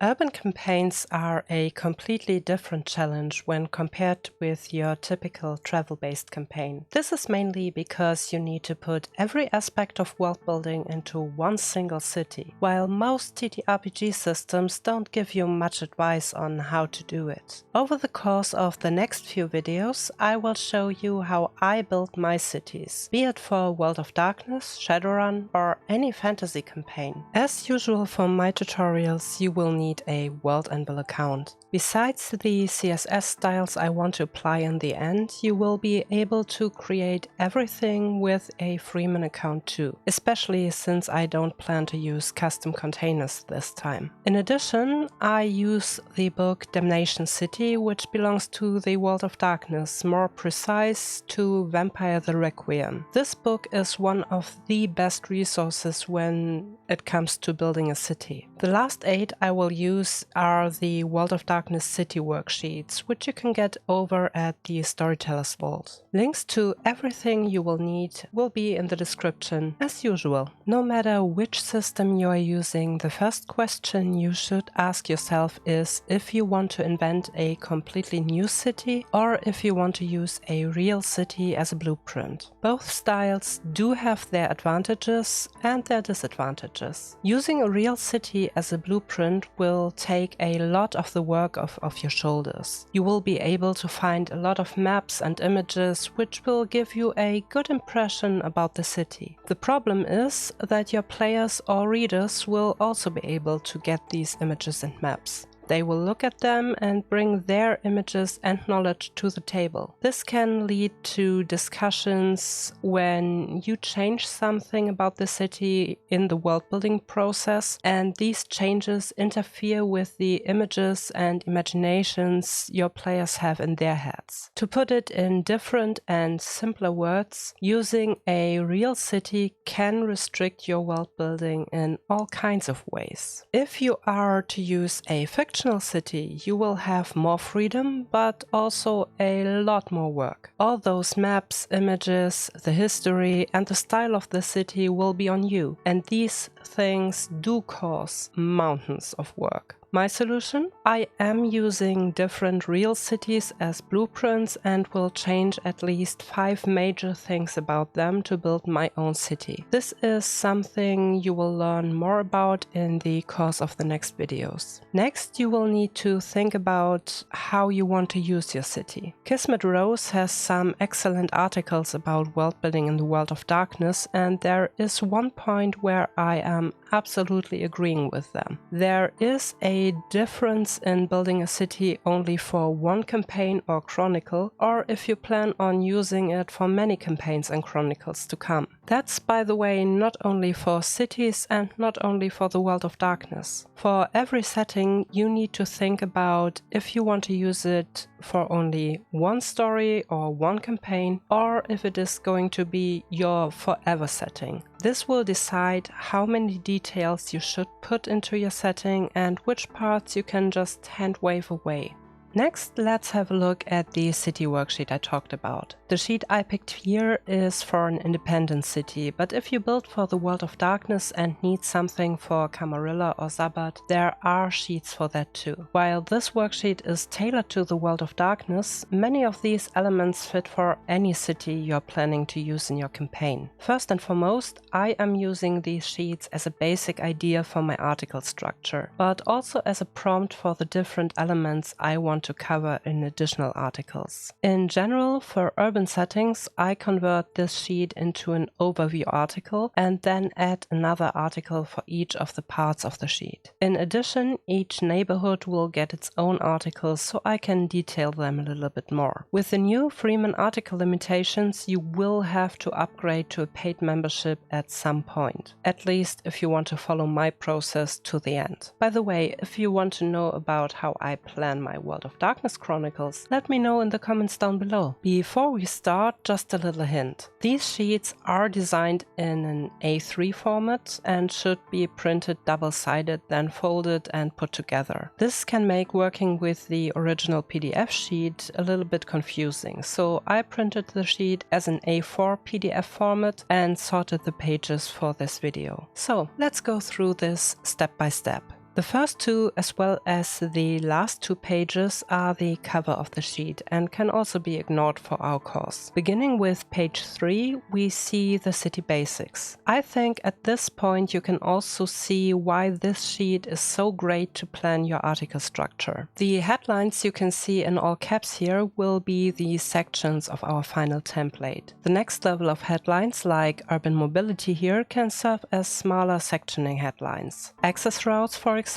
Urban campaigns are a completely different challenge when compared with your typical travel-based campaign. This is mainly because you need to put every aspect of world building into one single city, while most TTRPG systems don't give you much advice on how to do it. Over the course of the next few videos, I will show you how I build my cities, be it for World of Darkness, Shadowrun, or any fantasy campaign. As usual for my tutorials, you will need a World Anvil account. Besides the CSS styles I want to apply in the end, you will be able to create everything with a Freeman account too, especially since I don't plan to use custom containers this time. In addition, I use the book Damnation City, which belongs to the World of Darkness, more precise to Vampire the Requiem. This book is one of the best resources when it comes to building a city. The last 8 I will use are the World of Darkness city worksheets, which you can get over at the Storyteller's Vault. Links to everything you will need will be in the description, as usual. No matter which system you are using, the first question you should ask yourself is if you want to invent a completely new city or if you want to use a real city as a blueprint. Both styles do have their advantages and their disadvantages. Using a real city as a blueprint will take a lot of the work off your shoulders. You will be able to find a lot of maps and images which will give you a good impression about the city. The problem is that your players or readers will also be able to get these images and maps. They will look at them and bring their images and knowledge to the table. This can lead to discussions when you change something about the city in the world building process, and these changes interfere with the images and imaginations your players have in their heads. To put it in different and simpler words, using a real city can restrict your world building in all kinds of ways. If you are to use a fictional city, you will have more freedom, but also a lot more work. All those maps, images, the history, and the style of the city will be on you, and these things do cause mountains of work. My solution? I am using different real cities as blueprints and will change at least 5 major things about them to build my own city. This is something you will learn more about in the course of the next videos. Next, you will need to think about how you want to use your city. Kismet Rose has some excellent articles about world building in the World of Darkness, and there is one point where I am absolutely agreeing with them. There is a difference in building a city only for one campaign or chronicle, or if you plan on using it for many campaigns and chronicles to come. That's, by the way, not only for cities and not only for the World of Darkness. For every setting, you need to think about if you want to use it for only one story or one campaign, or if it is going to be your forever setting. This will decide how many details you should put into your setting and which parts you can just hand wave away. Next, let's have a look at the city worksheet I talked about. The sheet I picked here is for an independent city, but if you build for the World of Darkness and need something for Camarilla or Zabad, there are sheets for that too. While this worksheet is tailored to the World of Darkness, many of these elements fit for any city you're planning to use in your campaign. First and foremost, I am using these sheets as a basic idea for my article structure, but also as a prompt for the different elements I want to cover in additional articles. In general, for urban settings, I convert this sheet into an overview article and then add another article for each of the parts of the sheet. In addition, each neighborhood will get its own articles so I can detail them a little bit more. With the new Freeman article limitations, you will have to upgrade to a paid membership at some point, at least if you want to follow my process to the end. By the way, if you want to know about how I plan my World of Darkness Chronicles, let me know in the comments down below. Before we start, just a little hint. These sheets are designed in an A3 format and should be printed double-sided, then folded and put together. This can make working with the original PDF sheet a little bit confusing, so I printed the sheet as an A4 PDF format and sorted the pages for this video. So let's go through this step by step. The first two, as well as the last 2 pages, are the cover of the sheet and can also be ignored for our course. Beginning with page 3, we see the city basics. I think at this point you can also see why this sheet is so great to plan your article structure. The headlines you can see in all caps here will be the sections of our final template. The next level of headlines, like urban mobility here, can serve as smaller sectioning headlines. Access routes, for example,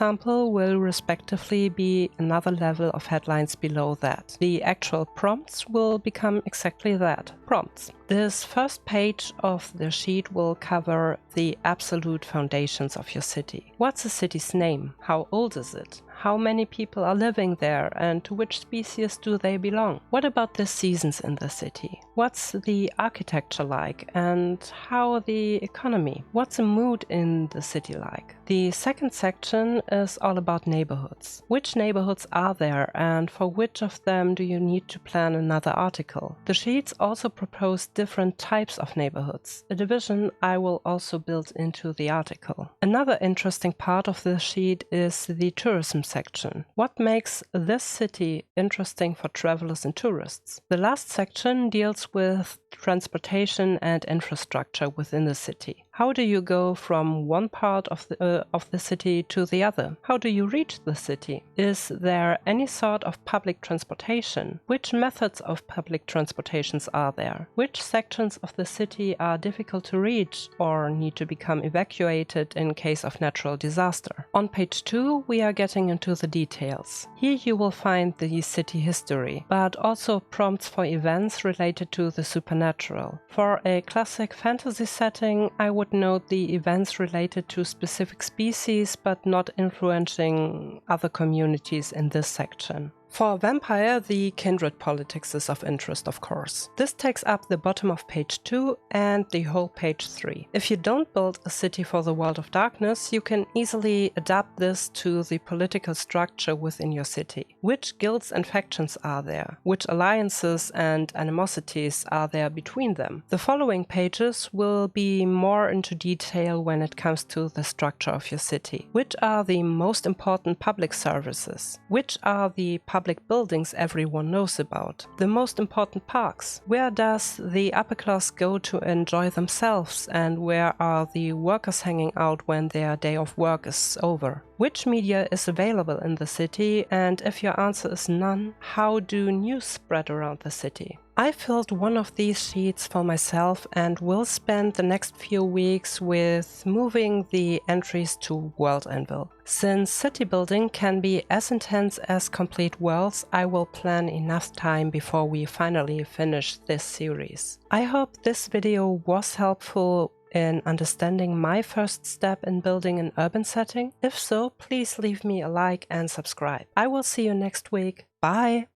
will respectively be another level of headlines below that. The actual prompts will become exactly that, prompts. This first page of the sheet will cover the absolute foundations of your city. What's a city's name? How old is it? How many people are living there and to which species do they belong? What about the seasons in the city? What's the architecture like and how the economy? What's the mood in the city like? The second section is all about neighborhoods. Which neighborhoods are there and for which of them do you need to plan another article? The sheets also propose different types of neighborhoods, a division I will also build into the article. Another interesting part of the sheet is the tourism section. What makes this city interesting for travelers and tourists? The last section deals with transportation and infrastructure within the city. How do you go from one part of the city to the other? How do you reach the city? Is there any sort of public transportation? Which methods of public transportations are there? Which sections of the city are difficult to reach or need to become evacuated in case of natural disaster? On page 2, we are getting into the details. Here you will find the city history, but also prompts for events related to the supernatural. For a classic fantasy setting, I would note the events related to specific species but not influencing other communities in this section. For Vampire, the kindred politics is of interest, of course. This takes up the bottom of page 2 and the whole page 3. If you don't build a city for the world of darkness, you can easily adapt this to the political structure within your city. Which guilds and factions are there? Which alliances and animosities are there between them? The following pages will be more into detail when it comes to the structure of your city. Which are the most important public services? Which are the public buildings everyone knows about? The most important parks? Where does the upper class go to enjoy themselves and where are the workers hanging out when their day of work is over? Which media is available in the city, and if your answer is none, how do news spread around the city? I filled one of these sheets for myself and will spend the next few weeks with moving the entries to World Anvil. Since city building can be as intense as complete worlds, I will plan enough time before we finally finish this series. I hope this video was helpful in understanding my first step in building an urban setting. If so, please leave me a like and subscribe. I will see you next week. Bye!